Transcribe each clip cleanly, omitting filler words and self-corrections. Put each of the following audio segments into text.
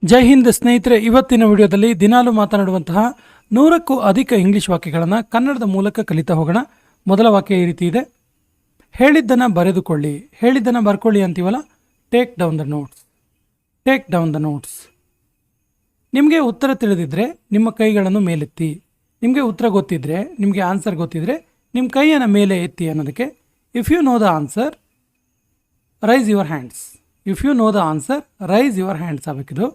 ಜೈ ಹಿಂದ್ ಸ್ನೇಹಿತರೆ, ಇವತ್ತಿನ ವಿಡಿಯೋದಲ್ಲಿ ದಿನಾಲು ಮಾತನಾಡುವಂತಹ 100ಕ್ಕೂ ಅಧಿಕ ಇಂಗ್ಲಿಷ್ ವಾಕ್ಯಗಳನ್ನು ಕನ್ನಡದ ಮೂಲಕ ಕಲಿತಾ ಹೋಗೋಣ. ಮೊದಲ ವಾಕ್ಯ ಈ ರೀತಿ ಇದೆ: ಹೇಳಿದ್ದನ್ನು ಬರೆದುಕೊಳ್ಳಿ. ಹೇಳಿದ್ದನ್ನು ಬರ್ಕೊಳ್ಳಿ ಅಂತೀವಲ್ಲ, take down the notes. Take down the notes. ನಿಮಗೆ ಉತ್ತರ ತಿಳಿದಿದ್ರೆ ನಿಮ್ಮ ಕೈಗಳನ್ನು ಮೇಲೆತ್ತಿ. ನಿಮಗೆ ಉತ್ತರ ಗೊತ್ತಿದ್ರೆ, ನಿಮಗೆ ಆನ್ಸರ್ ಗೊತ್ತಿದ್ರೆ ನಿಮ್ಮ ಕೈಯನ್ನು ಮೇಲೆ ಎತ್ತಿ ಅನ್ನೋದಕ್ಕೆ if you know the answer raise your hands. If you know the answer raise your hands ಆಗಬೇಕಿದು.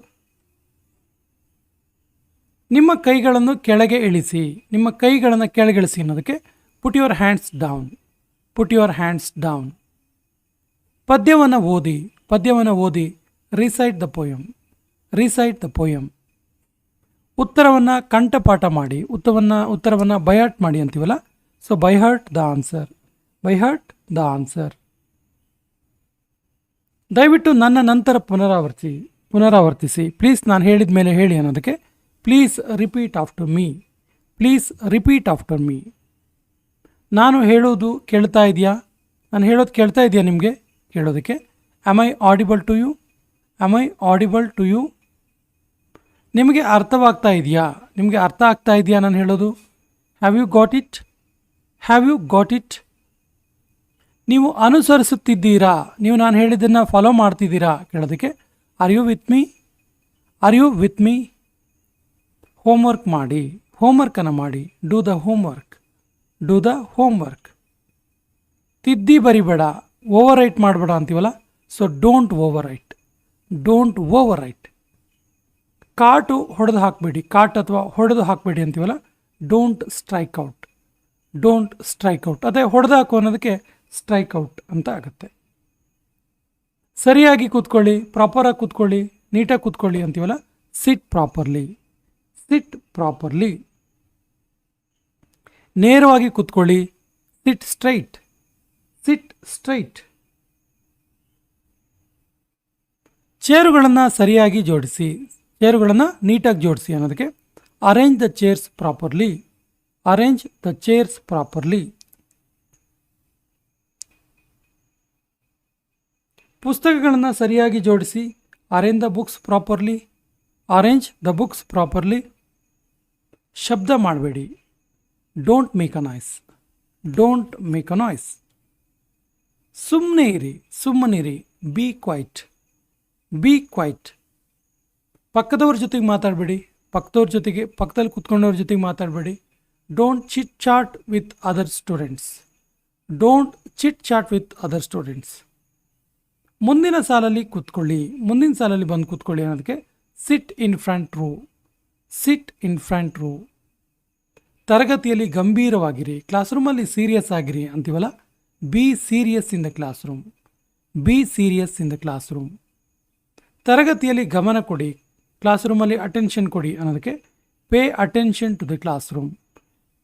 ನಿಮ್ಮ ಕೈಗಳನ್ನು ಕೆಳಗೆ ಇಳಿಸಿ. ನಿಮ್ಮ ಕೈಗಳನ್ನು ಕೆಳಗಿಳಿಸಿ ಅನ್ನೋದಕ್ಕೆ put your hands down. Put your hands down. ಪದ್ಯವನ್ನು ಓದಿ. ಪದ್ಯವನ್ನು ಓದಿ. Recite the poem. Recite the poem. ಉತ್ತರವನ್ನು ಕಂಠಪಾಠ ಮಾಡಿ. ಉತ್ತರವನ್ನು ಬೈಹಾರ್ಟ್ ಮಾಡಿ ಅಂತೀವಲ್ಲ, so by heart the answer. By heart the answer. ದಯವಿಟ್ಟು ನನ್ನ ನಂತರ ಪುನರಾವರ್ತಿಸಿ. ಪ್ಲೀಸ್ ನಾನು ಹೇಳಿದ ಮೇಲೆ ಹೇಳಿ ಅನ್ನೋದಕ್ಕೆ please repeat after me. Please repeat after me. ನಾನು ಹೇಳೋದು ಕೇಳ್ತಾ ಇದೆಯಾ? ನಾನು ಹೇಳೋದು ಕೇಳ್ತಾ ಇದೆಯಾ ನಿಮಗೆ ಕೇಳೋದಕ್ಕೆ? Am I audible to you? Am I audible to you? ನಿಮಗೆ ಅರ್ಥವಾಗ್ತಾ ಇದೆಯಾ? ನಿಮಗೆ ಅರ್ಥ ಆಗ್ತಾ ಇದೆಯಾ ನಾನು ಹೇಳೋದು? Have you got it? Have you got it? ನೀವು ಅನುಸರಿಸುತ್ತಿದ್ದೀರಾ? ನೀವು ನಾನು ಹೇಳಿದ್ದನ್ನು ಫಾಲೋ ಮಾಡ್ತಿದ್ದೀರಾ ಕೇಳೋದಕ್ಕೆ are you with me? Are you with me? Homework ಮಾಡಿ. ಹೋಮ್ವರ್ಕನ್ನು ಮಾಡಿ. Do the homework. Do the homework. ತಿದ್ದಿ ಬರಿಬೇಡ. ಓವರ್ ರೈಟ್ ಮಾಡಬೇಡ ಅಂತೀವಲ್ಲ, so don't overwrite. Don't over right. ಕಾಟು ಹೊಡೆದು ಹಾಕಬೇಡಿ. ಕಾಟ್ ಅಥವಾ ಹೊಡೆದು ಹಾಕಬೇಡಿ ಅಂತೀವಲ್ಲ, don't strike out. Don't strike out. ಅದೇ ಹೊಡೆದು ಹಾಕು ಅನ್ನೋದಕ್ಕೆ ಸ್ಟ್ರೈಕ್ ಔಟ್ ಅಂತ ಆಗುತ್ತೆ. ಸರಿಯಾಗಿ ಕೂತ್ಕೊಳ್ಳಿ. ಪ್ರಾಪರಾಗಿ ಕೂತ್ಕೊಳ್ಳಿ. ನೀಟಾಗಿ ಕೂತ್ಕೊಳ್ಳಿ ಅಂತೀವಲ್ಲ, ಸಿಟ್ ಪ್ರಾಪರ್ಲಿ. Sit properly. ನೇರವಾಗಿ ಕೂತ್ಕೊಳ್ಳಿ. ಸಿಟ್ ಸ್ಟ್ರೈಟ್. ಸಿಟ್ ಸ್ಟ್ರೈಟ್. ಚೇರುಗಳನ್ನು ಸರಿಯಾಗಿ ಜೋಡಿಸಿ. ಚೇರುಗಳನ್ನು ನೀಟಾಗಿ ಜೋಡಿಸಿ ಅನ್ನೋದಕ್ಕೆ arrange the chairs properly. Arrange the chairs properly. ಪುಸ್ತಕಗಳನ್ನು ಸರಿಯಾಗಿ ಜೋಡಿಸಿ. Arrange the books properly. Arrange the books properly. ಶಬ್ದ ಮಾಡಬೇಡಿ. Don't make a noise. Don't make a noise. ಸುಮ್ಮನೆ ಇರಿ. ಸುಮ್ಮನಿರಿ. Be quiet. Be quiet. ಪಕ್ಕದವ್ರ ಜೊತೆಗೆ ಮಾತಾಡಬೇಡಿ. ಪಕ್ಕದಲ್ಲಿ ಕೂತ್ಕೊಂಡವ್ರ ಜೊತೆಗೆ ಮಾತಾಡಬೇಡಿ. Don't chit chat with other students. Don't chit chat with other students. ಮುಂದಿನ ಸಾಲಲ್ಲಿ ಕೂತ್ಕೊಳ್ಳಿ. ಮುಂದಿನ ಸಾಲಲ್ಲಿ ಬಂದು ಕೂತ್ಕೊಳ್ಳಿ ಅನ್ನೋದಕ್ಕೆ sit in front rho. Sit in front row. ತರಗತಿಯಲ್ಲಿ ಗಂಭೀರವಾಗಿರಿ. ಕ್ಲಾಸ್ ರೂಮಲ್ಲಿ ಸೀರಿಯಸ್ ಆಗಿರಿ ಅಂತೀವಲ್ಲ, be serious in the classroom. Be serious in the classroom. ತರಗತಿಯಲ್ಲಿ ಗಮನ ಕೊಡಿ. ಕ್ಲಾಸ್ ರೂಮಲ್ಲಿ ಅಟೆನ್ಷನ್ ಕೊಡಿ ಅನ್ನೋದಕ್ಕೆ pay attention to the classroom.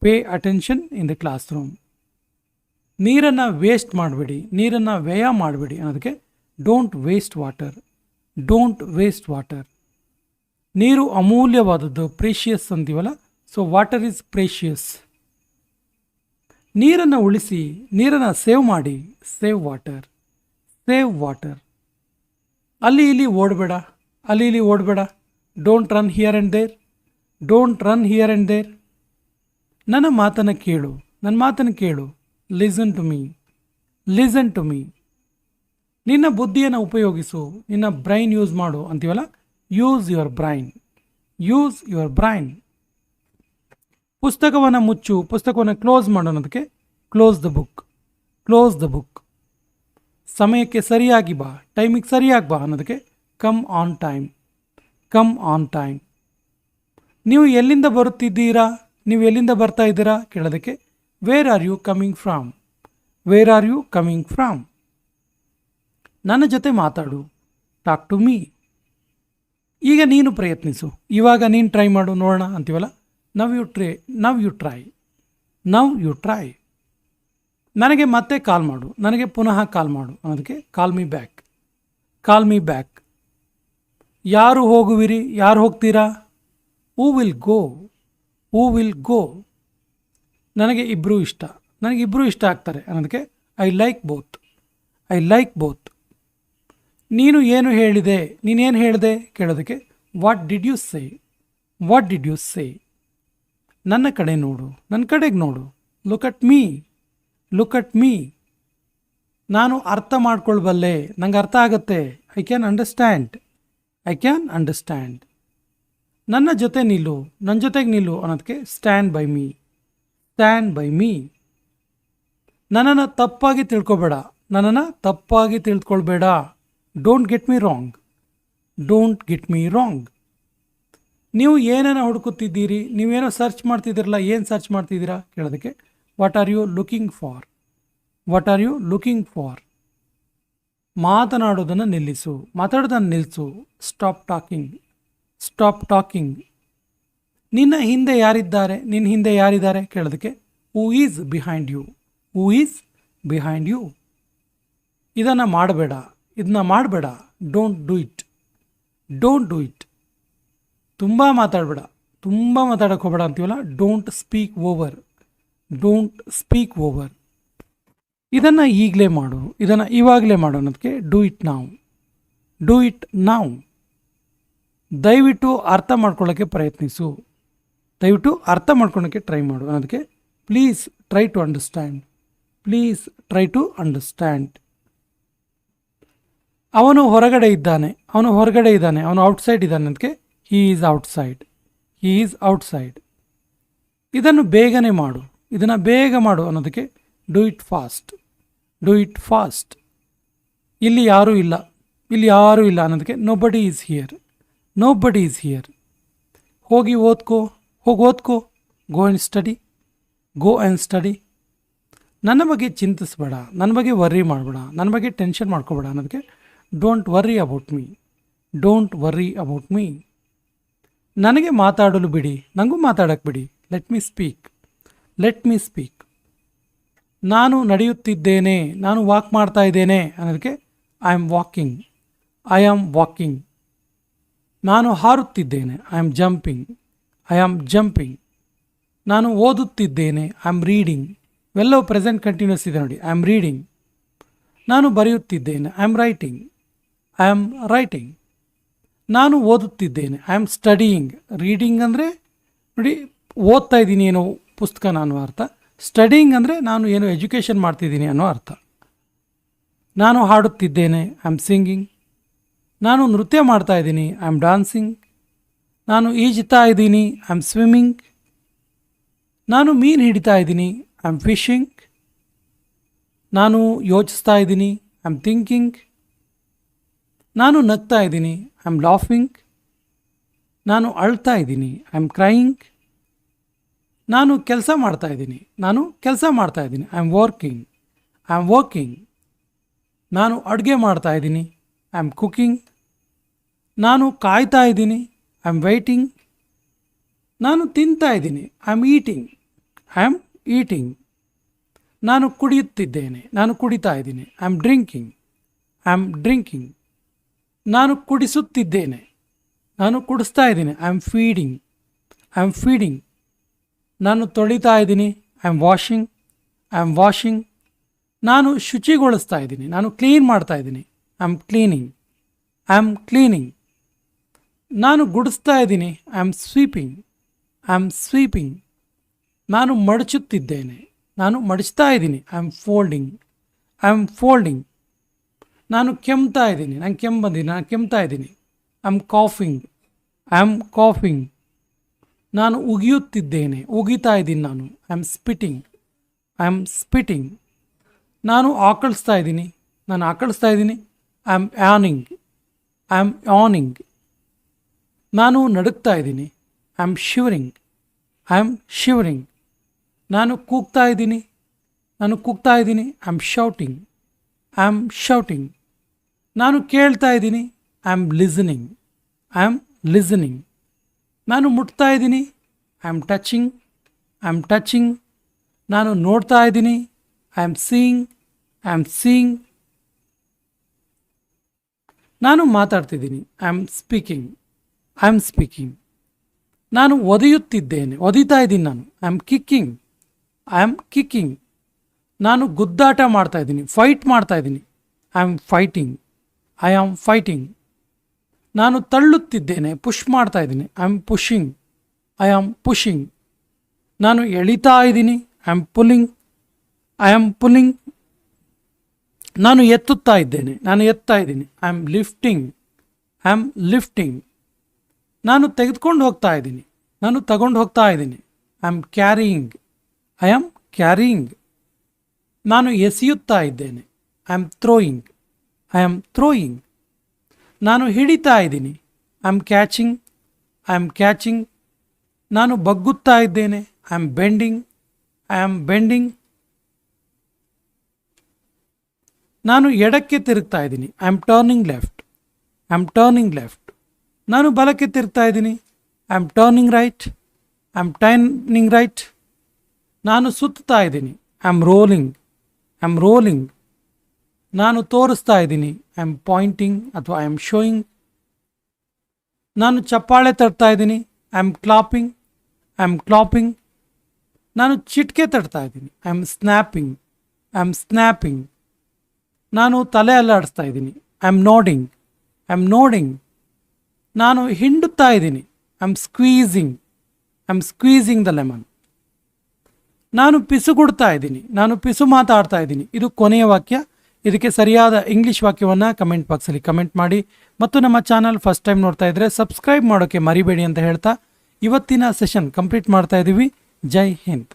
Pay attention in the classroom. ನೀರನ್ನು ವೇಸ್ಟ್ ಮಾಡಬೇಡಿ. ನೀರನ್ನು ವ್ಯಯ ಮಾಡಬೇಡಿ ಅನ್ನೋದಕ್ಕೆ don't waste water. Don't waste water. ನೀರು ಅಮೂಲ್ಯವಾದದ್ದು. ಪ್ರೇಷಿಯಸ್ ಅಂತೀವಲ್ಲ, ಸೊ ವಾಟರ್ ಈಸ್ ಪ್ರೇಷಿಯಸ್. ನೀರನ್ನು ಉಳಿಸಿ. ನೀರನ್ನು ಸೇವ್ ಮಾಡಿ. Save water. Save water. ಅಲ್ಲಿ ಇಲ್ಲಿ ಓಡಬೇಡ. ಅಲ್ಲಿ ಇಲ್ಲಿ ಓಡಬೇಡ. Don't run here and there. Don't run here and there. ನನ್ನ ಮಾತನ್ನು ಕೇಳು. ನನ್ನ ಮಾತನ್ನು ಕೇಳು. Listen to me. Listen to me. ನಿನ್ನ ಬುದ್ಧಿಯನ್ನು ಉಪಯೋಗಿಸು. ನಿನ್ನ ಬ್ರೈನ್ ಯೂಸ್ ಮಾಡು ಅಂತೀವಲ್ಲ, use your brain. Use your brain. ಪುಸ್ತಕವನ್ನು ಮುಚ್ಚು. ಪುಸ್ತಕವನ್ನು ಕ್ಲೋಸ್ ಮಾಡು ಅನ್ನೋದಕ್ಕೆ close the book. Close the book. ಸಮಯಕ್ಕೆ ಸರಿಯಾಗಿ ಬಾ. ಟೈಮಿಗೆ ಸರಿಯಾಗಿ ಬಾ ಅನ್ನೋದಕ್ಕೆ come on time. Come on time. ನೀವು ಎಲ್ಲಿಂದ ಬರುತ್ತಿದ್ದೀರಾ? ನೀವು ಎಲ್ಲಿಂದ ಬರ್ತಾ ಇದ್ದೀರಾ ಕೇಳೋದಕ್ಕೆ where are you coming from. Where are you coming from. ನನ್ನ ಜೊತೆ ಮಾತಾಡು. Talk to me. ಈಗ ನೀನು ಪ್ರಯತ್ನಿಸು. ಇವಾಗ ನೀನು ಟ್ರೈ ಮಾಡು ನೋಡೋಣ ಅಂತೀವಲ್ಲ, now you try. Now you try. ನನಗೆ ಮತ್ತೆ ಕಾಲ್ ಮಾಡು. ನನಗೆ ಪುನಃ ಕಾಲ್ ಮಾಡು ಅನ್ನೋದಕ್ಕೆ call me back. Call me back. ಯಾರು ಹೋಗುವಿರಿ? ಯಾರು ಹೋಗ್ತೀರಾ? Who will go. Who will go. ನನಗೆ ಇಬ್ಬರೂ ಇಷ್ಟ. ನನಗೆ ಇಬ್ಬರೂ ಇಷ್ಟ ಆಗ್ತಾರೆ ಅನ್ನೋದಕ್ಕೆ I like both. I like both. ನೀನು ಏನು ಹೇಳಿದೆ? ನೀನೇನು ಹೇಳಿದೆ ಕೇಳೋದಕ್ಕೆ what did you say, what did you say. ನನ್ನ ಕಡೆ ನೋಡು, ನನ್ನ ಕಡೆಗೆ ನೋಡು. Look at me, look at me. ನಾನು ಅರ್ಥ ಮಾಡ್ಕೊಳ್ಬಲ್ಲೆ, ನಂಗೆ ಅರ್ಥ ಆಗುತ್ತೆ. I can understand, I can understand. ನನ್ನ ಜೊತೆ ನಿಲ್ಲು, ನನ್ನ ಜೊತೆಗೆ ನಿಲ್ಲು ಅನ್ನೋದಕ್ಕೆ stand by me, stand by me. ನನ್ನನ್ನು ತಪ್ಪಾಗಿ ತಿಳ್ಕೊಬೇಡ, ನನ್ನನ್ನು ತಪ್ಪಾಗಿ ತಿಳ್ಕೊಳ್ಬೇಡ. Don't get me wrong, don't get me wrong. ನೀವು ಏನೇನೋ ಹುಡುಕುತ್ತಿದ್ದೀರಿ, ನೀವೇನೋ ಸರ್ಚ್ ಮಾಡ್ತಿದ್ದೀರಲ್ಲ, ಏನು ಸರ್ಚ್ ಮಾಡ್ತಿದ್ದೀರಾ ಕೇಳೋದಕ್ಕೆ what are you looking for, what are you looking for. ಮಾತನಾಡೋದನ್ನು ನಿಲ್ಲಿಸು, ಮಾತಾಡೋದನ್ನು ನಿಲ್ಲಿಸು. Stop talking, stop talking. ನಿನ್ನ ಹಿಂದೆ ಯಾರಿದ್ದಾರೆ, ನಿನ್ನ ಹಿಂದೆ ಯಾರಿದ್ದಾರೆ ಕೇಳೋದಕ್ಕೆ who is behind you, who is behind you. ಇದನ್ನು ಮಾಡಬೇಡ, ಇದನ್ನ ಮಾಡಬೇಡ. Don't do it, don't do it. ತುಂಬ ಮಾತಾಡಬೇಡ, ತುಂಬ ಮಾತಾಡೋಕೆ ಹೋಗಬೇಡ ಅಂತೀವಲ್ಲ. Don't speak over, don't speak over. ಇದನ್ನು ಈಗಲೇ ಮಾಡು, ಇದನ್ನು ಇವಾಗಲೇ ಮಾಡು ಅನ್ನೋದಕ್ಕೆ do it now, do it ನಾವ್. ದಯವಿಟ್ಟು ಅರ್ಥ ಮಾಡ್ಕೊಳ್ಳೋಕ್ಕೆ ಪ್ರಯತ್ನಿಸು, ದಯವಿಟ್ಟು ಅರ್ಥ ಮಾಡ್ಕೊಳ್ಳೋಕ್ಕೆ ಟ್ರೈ ಮಾಡು ಅನ್ನೋದಕ್ಕೆ please try to understand, please try to understand. ಅವನು ಹೊರಗಡೆ ಇದ್ದಾನೆ, ಅವನು ಹೊರಗಡೆ ಇದ್ದಾನೆ, ಅವನು ಔಟ್ಸೈಡ್ ಇದ್ದಾನೆ ಅದಕ್ಕೆ he is outside, he is outside. ಇದನ್ನು ಬೇಗನೆ ಮಾಡು, ಇದನ್ನು ಬೇಗ ಮಾಡು ಅನ್ನೋದಕ್ಕೆ do it fast, do it fast. ಇಲ್ಲಿ ಯಾರೂ ಇಲ್ಲ, ಇಲ್ಲಿ ಯಾರೂ ಇಲ್ಲ ಅನ್ನೋದಕ್ಕೆ nobody is here, nobody is here. ಹೋಗಿ ಓದ್ಕೋ, ಹೋಗಿ ಓದ್ಕೋ. Go and study, go and study. ನನ್ನ ಬಗ್ಗೆ ಚಿಂತಿಸ್ಬೇಡ, ನನ್ನ ಬಗ್ಗೆ ವರ್ರಿ ಮಾಡಬೇಡ, ನನ್ನ ಬಗ್ಗೆ ಟೆನ್ಷನ್ ಮಾಡ್ಕೋಬೇಡ ಅನ್ನೋದಕ್ಕೆ don't worry about me, don't worry about me. ನನಗೆ ಮಾತಾಡಲು ಬಿಡಿ, ನನಗೂ ಮಾತಾಡೋಕ್ಕೆ ಬಿಡಿ. Let me speak, let me speak. ನಾನು ನಡೆಯುತ್ತಿದ್ದೇನೆ, ನಾನು ವಾಕ್ ಮಾಡ್ತಾ ಇದ್ದೇನೆ ಅನ್ನೋದಕ್ಕೆ I am walking, I am walking. ನಾನು ಹಾರುತ್ತಿದ್ದೇನೆ, I am jumping, I am jumping. ನಾನು ಓದುತ್ತಿದ್ದೇನೆ, ಐ ಆಮ್ ರೀಡಿಂಗ್. ಇವೆಲ್ಲವೂ ಪ್ರೆಸೆಂಟ್ ಕಂಟಿನ್ಯೂಸ್ ಇದೆ ನೋಡಿ. I am reading. ನಾನು ಬರೆಯುತ್ತಿದ್ದೇನೆ, I am writing, I am writing. ನಾನು ಓದುತ್ತಿದ್ದೇನೆ, ಐ ಆಮ್ ಸ್ಟಡಿಯಿಂಗ್. ರೀಡಿಂಗ್ ಅಂದರೆ ನೋಡಿ ಓದ್ತಾ ಇದ್ದೀನಿ ಏನೋ ಪುಸ್ತಕನ ಅನ್ನೋ ಅರ್ಥ. ಸ್ಟಡಿಯಿಂಗ್ ಅಂದರೆ ನಾನು ಏನೋ ಎಜುಕೇಷನ್ ಮಾಡ್ತಿದ್ದೀನಿ ಅನ್ನೋ ಅರ್ಥ. ನಾನು ಹಾಡುತ್ತಿದ್ದೇನೆ, ಐ ಆಮ್ ಸಿಂಗಿಂಗ್. ನಾನು ನೃತ್ಯ ಮಾಡ್ತಾ ಇದ್ದೀನಿ, ಐ ಆಮ್ ಡಾನ್ಸಿಂಗ್. ನಾನು ಈಜುತ್ತಾ ಇದ್ದೀನಿ, ಐ ಆಮ್ ಸ್ವಿಮ್ಮಿಂಗ್. ನಾನು ಮೀನು ಹಿಡಿತಾ ಇದ್ದೀನಿ, ಐ ಆಮ್ ಫಿಶಿಂಗ್. ನಾನು ಯೋಚಿಸ್ತಾ ಇದ್ದೀನಿ, ಐ ಆಮ್ ಥಿಂಕಿಂಗ್. ನಾನು ನಗ್ತಾ ಇದ್ದೀನಿ, ಐ ಆಮ್ ಲಾಫಿಂಗ್. ನಾನು ಅಳ್ತಾ ಇದ್ದೀನಿ, ಐ ಆಮ್ ಕ್ರೈಯಿಂಗ್. ನಾನು ಕೆಲಸ ಮಾಡ್ತಾ ಇದ್ದೀನಿ, ನಾನು ಕೆಲಸ ಮಾಡ್ತಾ ಇದ್ದೀನಿ, I am working, I am working. ನಾನು ಅಡುಗೆ ಮಾಡ್ತಾ ಇದ್ದೀನಿ, ಐ ಆಮ್ ಕುಕಿಂಗ್. ನಾನು ಕಾಯ್ತಾ ಇದ್ದೀನಿ, ಐ ಆಮ್ ವೆಯ್ಟಿಂಗ್. ನಾನು ತಿಂತಾ ಇದ್ದೀನಿ, I am eating, I am eating. ನಾನು ಕುಡಿಯುತ್ತಿದ್ದೇನೆ, ನಾನು ಕುಡಿತಾ ಇದ್ದೀನಿ, I am drinking, I am drinking. ನಾನು ಕುಡಿಸುತ್ತಿದ್ದೇನೆ, ನಾನು ಕುಡಿಸ್ತಾ ಇದ್ದೀನಿ, I am feeding, I am feeding. ನಾನು ತೊಳಿತಾ ಇದ್ದೀನಿ, I am washing, I am washing. ನಾನು ಶುಚಿಗೊಳಿಸ್ತಾ ಇದ್ದೀನಿ, ನಾನು ಕ್ಲೀನ್ ಮಾಡ್ತಾ ಇದ್ದೀನಿ, I am cleaning, I am cleaning. ನಾನು ಗುಡಿಸ್ತಾ ಇದ್ದೀನಿ, I am sweeping, I am sweeping. ನಾನು ಮಡಚುತ್ತಿದ್ದೇನೆ, ನಾನು ಮಡಚ್ತಾ ಇದ್ದೀನಿ, I am folding, I am folding. ನಾನು ಕೆಮ್ತಾ ಇದ್ದೀನಿ, ನಾನು ಕೆಮ್ಮು ಬಂದಿದ್ದೀನಿ, ನಾನು ಕೆಮ್ತಾ ಇದ್ದೀನಿ, I am coughing, I am coughing. ನಾನು ಉಗಿಯುತ್ತಿದ್ದೇನೆ, ಉಗಿತಾ ಇದ್ದೀನಿ ನಾನು, I am spitting, I am spitting. ನಾನು ಆಕಳಿಸ್ತಾ ಇದ್ದೀನಿ, ನಾನು ಆಕಳಿಸ್ತಾ ಇದ್ದೀನಿ, ಐ ಆಮ್ ಯಾನಿಂಗ್, ಐ ಆಮ್ ಯಾನಿಂಗ್. ನಾನು ನಡುಗ್ತಾ ಇದ್ದೀನಿ, I am shivering, I am shivering. ನಾನು ಕೂಗ್ತಾ ಇದ್ದೀನಿ, ನಾನು ಕೂಗ್ತಾ ಇದ್ದೀನಿ, I am shouting, I am shouting. ನಾನು ಕೇಳ್ತಾ ಇದ್ದೀನಿ, I am listening, I am listening. ನಾನು ಮುಟ್ತಾ ಇದ್ದೀನಿ, I am touching, I am touching. ನಾನು ನೋಡ್ತಾ ಇದ್ದೀನಿ, I am seeing, I am seeing. ನಾನು ಮಾತಾಡ್ತಿದ್ದೀನಿ, I am speaking, I am speaking. ನಾನು ಒದೆಯುತ್ತಿದ್ದೇನೆ, ಒದಿತಾ ಇದ್ದೀನಿ ನಾನು, I am kicking, I am kicking. ನಾನು ಗುದ್ದಾಟ ಮಾಡ್ತಾ ಇದ್ದೀನಿ, ಫೈಟ್ ಮಾಡ್ತಾ ಇದ್ದೀನಿ, I am fighting, I am fighting. ನಾನು ತಳ್ಳುತ್ತಿದ್ದೇನೆ, ಪುಷ್ ಮಾಡ್ತಾ ಇದ್ದೀನಿ. I am pushing, I am pushing. ನಾನು ಎಳಿತಾ ಇದ್ದೀನಿ, I am pulling, I am pulling. ನಾನು ಎತ್ತುತ್ತಾ ಇದ್ದೇನೆ, ನಾನು ಎತ್ತಾ ಇದ್ದೀನಿ, I am lifting, I am lifting. ನಾನು ತೆಗೆದುಕೊಂಡು ಹೋಗ್ತಾ ಇದ್ದೀನಿ, ನಾನು ತಗೊಂಡು ಹೋಗ್ತಾ ಇದ್ದೀನಿ, I am carrying, I am carrying. ನಾನು ಎಸೆಯುತ್ತಾ ಇದ್ದೇನೆ, I am throwing, I am throwing. ನಾನು ಹಿಡಿತಾ ಇದ್ದೀನಿ, I am catching, I am catching. ನಾನು ಬಗ್ಗುತ್ತಾ ಇದ್ದೇನೆ, I am bending, I am bending. ನಾನು ಎಡಕ್ಕೆ ತಿರುಗ್ತಾ ಇದ್ದೀನಿ, I am turning left, I am turning left. ನಾನು ಬಲಕ್ಕೆ ತಿರುಗ್ತಾ ಇದ್ದೀನಿ, I am turning right, I am turning right. ನಾನು ಸುತ್ತಾ ಇದ್ದೀನಿ, I am rolling, I am rolling. ನಾನು ತೋರಿಸ್ತಾ ಇದ್ದೀನಿ, ಐ ಆಮ್ ಪಾಯಿಂಟಿಂಗ್ ಅಥವಾ ಐ ಆಮ್ ಶೋಯಿಂಗ್. ನಾನು ಚಪ್ಪಾಳೆ ತಟ್ತಾ ಇದ್ದೀನಿ, I am clapping, I am clapping. ನಾನು ಚಿಟಿಕೆ ತಟ್ತಾ ಇದ್ದೀನಿ, I am snapping, I am snapping. ನಾನು ತಲೆ ಅಲ್ಲಾಡಿಸ್ತಾ ಇದ್ದೀನಿ, I am nodding, I am nodding. ನಾನು ಹಿಂಡುತ್ತಾ ಇದ್ದೀನಿ, I am squeezing, I am squeezing the lemon. ನಾನು ಪಿಸುಗುಡ್ತಾ ಇದ್ದೀನಿ, ನಾನು ಪಿಸು ಮಾತಾಡ್ತಾ ಇದ್ದೀನಿ. ಇದು ಕೊನೆಯ ವಾಕ್ಯ. ಇದಕ್ಕೆ ಸರಿಯಾದ ಇಂಗ್ಲೀಷ್ ವಾಕ್ಯವನ್ನು ಕಮೆಂಟ್ ಬಾಕ್ಸಲ್ಲಿ ಕಮೆಂಟ್ ಮಾಡಿ. ಮತ್ತು ನಮ್ಮ ಚಾನಲ್ ಫಸ್ಟ್ ಟೈಮ್ ನೋಡ್ತಾ ಇದ್ದರೆ ಸಬ್ಸ್ಕ್ರೈಬ್ ಮಾಡೋಕ್ಕೆ ಮರಿಬೇಡಿ ಅಂತ ಹೇಳ್ತಾ ಇವತ್ತಿನ ಸೆಷನ್ ಕಂಪ್ಲೀಟ್ ಮಾಡ್ತಾ ಇದ್ದೀವಿ. ಜೈ ಹಿಂದ್.